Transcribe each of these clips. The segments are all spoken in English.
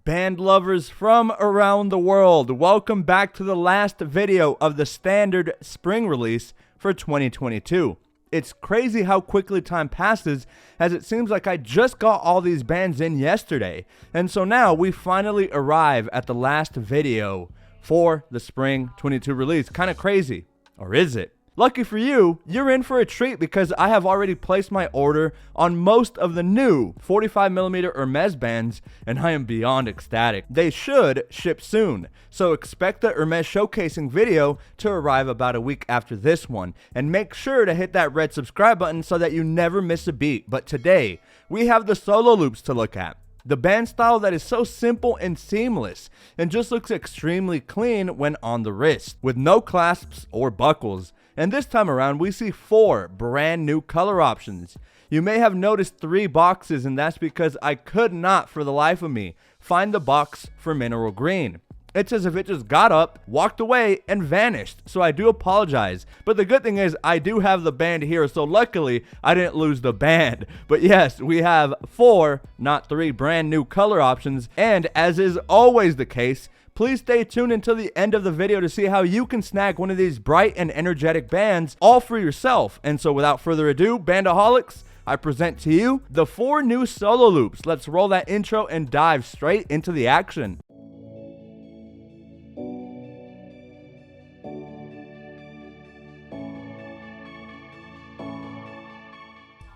Band lovers from around the world, welcome back to the last video of the standard spring release for 2022. It's crazy how quickly time passes, as it seems like I just got all these bands in yesterday. And so now we finally arrive at the last video for the spring 22 release. Kind of crazy, or is it? Lucky for you, you're in for a treat because I have already placed my order on most of the new 45mm Hermes bands, and I am beyond ecstatic. They should ship soon, so expect the Hermes showcasing video to arrive about a week after this one, and make sure to hit that red subscribe button so that you never miss a beat. But today, we have the sololoops to look at. The band style that is so simple and seamless, and just looks extremely clean when on the wrist, with no clasps or buckles. And this time around, we see 4 brand new color options. You may have noticed 3 boxes, and that's because I could not, for the life of me, find the box for mineral green. It's as if it just got up, walked away, and vanished, so I do apologize. But the good thing is, I do have the band here, so luckily, I didn't lose the band. But yes, we have 4, not 3, brand new color options, and as is always the case, please stay tuned until the end of the video to see how you can snag one of these bright and energetic bands all for yourself. And so without further ado, Bandaholics, I present to you the 4 new sololoops. Let's roll that intro and dive straight into the action.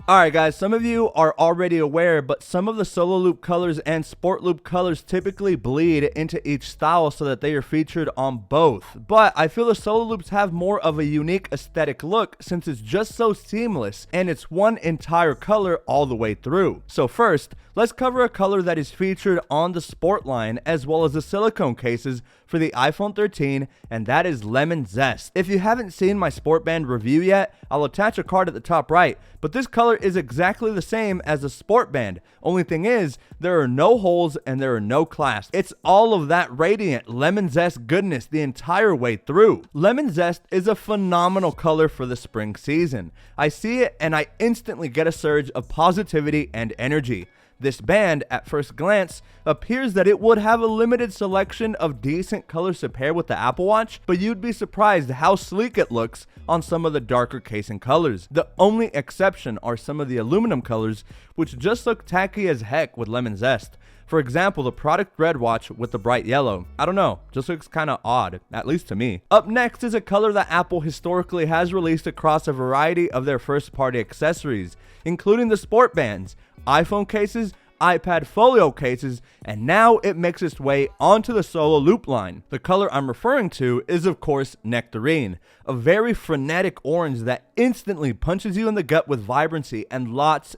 Alright guys, some of you are already aware, but some of the solo loop colors and sport loop colors typically bleed into each style so that they are featured on both. But I feel the solo loops have more of a unique aesthetic look since it's just so seamless and it's one entire color all the way through. So first, let's cover a color that is featured on the sport line as well as the silicone cases for the iPhone 13, and that is Lemon Zest. If you haven't seen my sport band review yet, I'll attach a card at the top right, but this color is exactly the same as the sport band. Only thing is, there are no holes and there are no clasps. It's all of that radiant Lemon Zest goodness the entire way through. Lemon Zest is a phenomenal color for the spring season. I see it and I instantly get a surge of positivity and energy. This band, at first glance, appears that it would have a limited selection of decent colors to pair with the Apple Watch, but you'd be surprised how sleek it looks on some of the darker casing colors. The only exception are some of the aluminum colors, which just look tacky as heck with Lemon Zest. For example, the product red watch with the bright yellow. I don't know, just looks kinda odd, at least to me. Up next is a color that Apple historically has released across a variety of their first-party accessories, including the sport bands, iPhone cases, iPad folio cases, and now it makes its way onto the solo loop line. The color I'm referring to is of course Nectarine, a very frenetic orange that instantly punches you in the gut with vibrancy and lots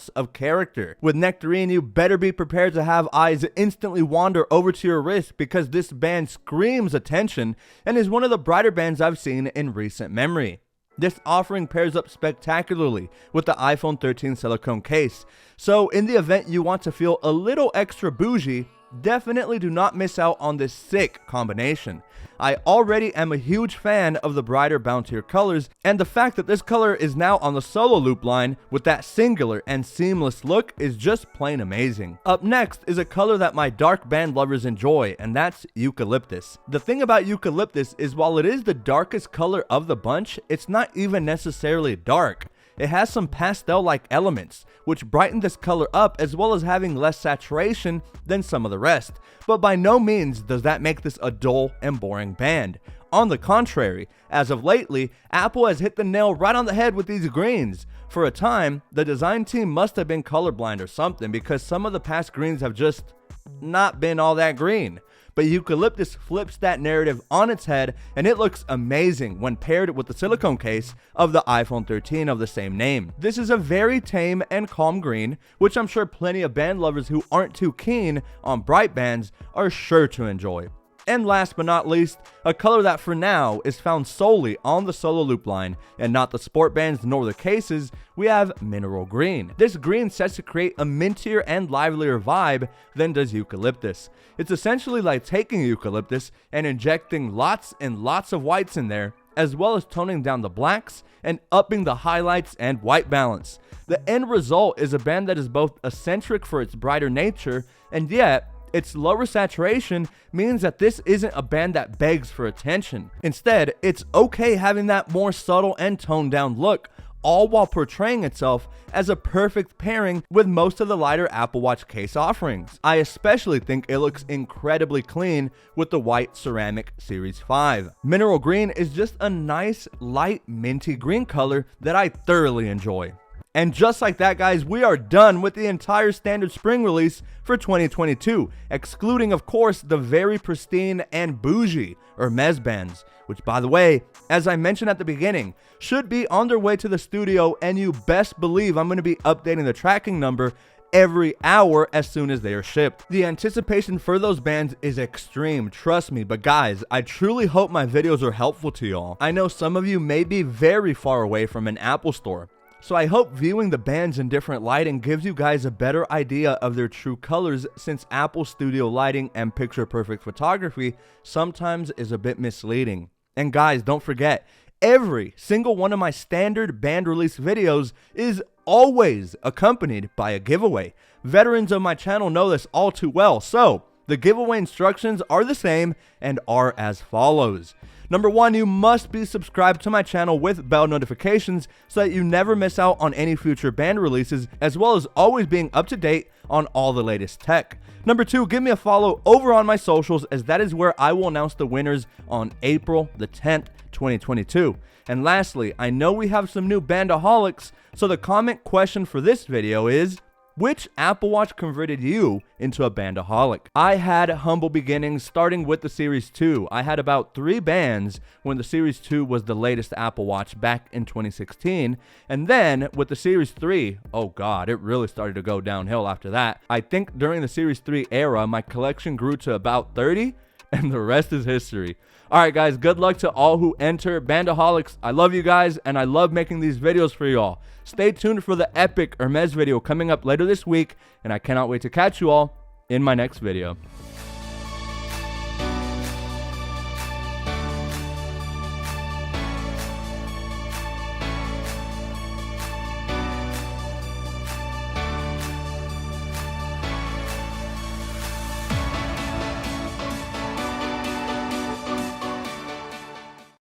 of character. With Nectarine, you better be prepared to have eyes instantly wander over to your wrist because this band screams attention and is one of the brighter bands I've seen in recent memory. This offering pairs up spectacularly with the iPhone 13 silicone case, so in the event you want to feel a little extra bougie, definitely do not miss out on this sick combination. I already am a huge fan of the brighter bountier colors, and the fact that this color is now on the solo loop line with that singular and seamless look is just plain amazing. Up next is a color that my dark band lovers enjoy, and that's Eucalyptus. The thing about Eucalyptus is while it is the darkest color of the bunch, it's not even necessarily dark. It has some pastel-like elements, which brighten this color up as well as having less saturation than some of the rest. But by no means does that make this a dull and boring band. On the contrary, as of lately, Apple has hit the nail right on the head with these greens. For a time, the design team must have been colorblind or something because some of the past greens have just not been all that green. But Eucalyptus flips that narrative on its head, and it looks amazing when paired with the silicone case of the iPhone 13 of the same name. This is a very tame and calm green, which I'm sure plenty of band lovers who aren't too keen on bright bands are sure to enjoy. And last but not least, a color that for now is found solely on the solo loop line and not the sport bands nor the cases, we have Mineral Green. This green sets to create a mintier and livelier vibe than does Eucalyptus. It's essentially like taking Eucalyptus and injecting lots and lots of whites in there, as well as toning down the blacks and upping the highlights and white balance. The end result is a band that is both eccentric for its brighter nature and yet Its lower saturation means that this isn't a band that begs for attention. Instead, it's okay having that more subtle and toned down look, all while portraying itself as a perfect pairing with most of the lighter Apple Watch case offerings. I especially think it looks incredibly clean with the white ceramic Series 5. Mineral green is just a nice, light, minty green color that I thoroughly enjoy. And just like that, guys, we are done with the entire standard spring release for 2022, excluding, of course, the very pristine and bougie Hermes bands, which, by the way, as I mentioned at the beginning, should be on their way to the studio, and you best believe I'm going to be updating the tracking number every hour as soon as they are shipped. The anticipation for those bands is extreme, trust me, but guys, I truly hope my videos are helpful to y'all. I know some of you may be very far away from an Apple store, so I hope viewing the bands in different lighting gives you guys a better idea of their true colors, since Apple Studio lighting and picture perfect photography sometimes is a bit misleading. And guys, don't forget, every single one of my standard band release videos is always accompanied by a giveaway. Veterans of my channel know this all too well, so the giveaway instructions are the same and are as follows. Number 1, you must be subscribed to my channel with bell notifications so that you never miss out on any future band releases, as well as always being up to date on all the latest tech. Number 2, give me a follow over on my socials, as that is where I will announce the winners on April the 10th, 2022. And lastly, I know we have some new bandaholics, so the comment question for this video is, which Apple Watch converted you into a bandaholic? I had humble beginnings starting with the Series 2. I had about 3 bands when the Series 2 was the latest Apple Watch back in 2016. And then with the Series 3, oh god, it really started to go downhill after that. I think during the Series 3 era, my collection grew to about 30, and the rest is history. Alright guys, good luck to all who enter bandaholics. I love you guys, and I love making these videos for y'all. Stay tuned for the epic Hermes video coming up later this week, and I cannot wait to catch you all in my next video.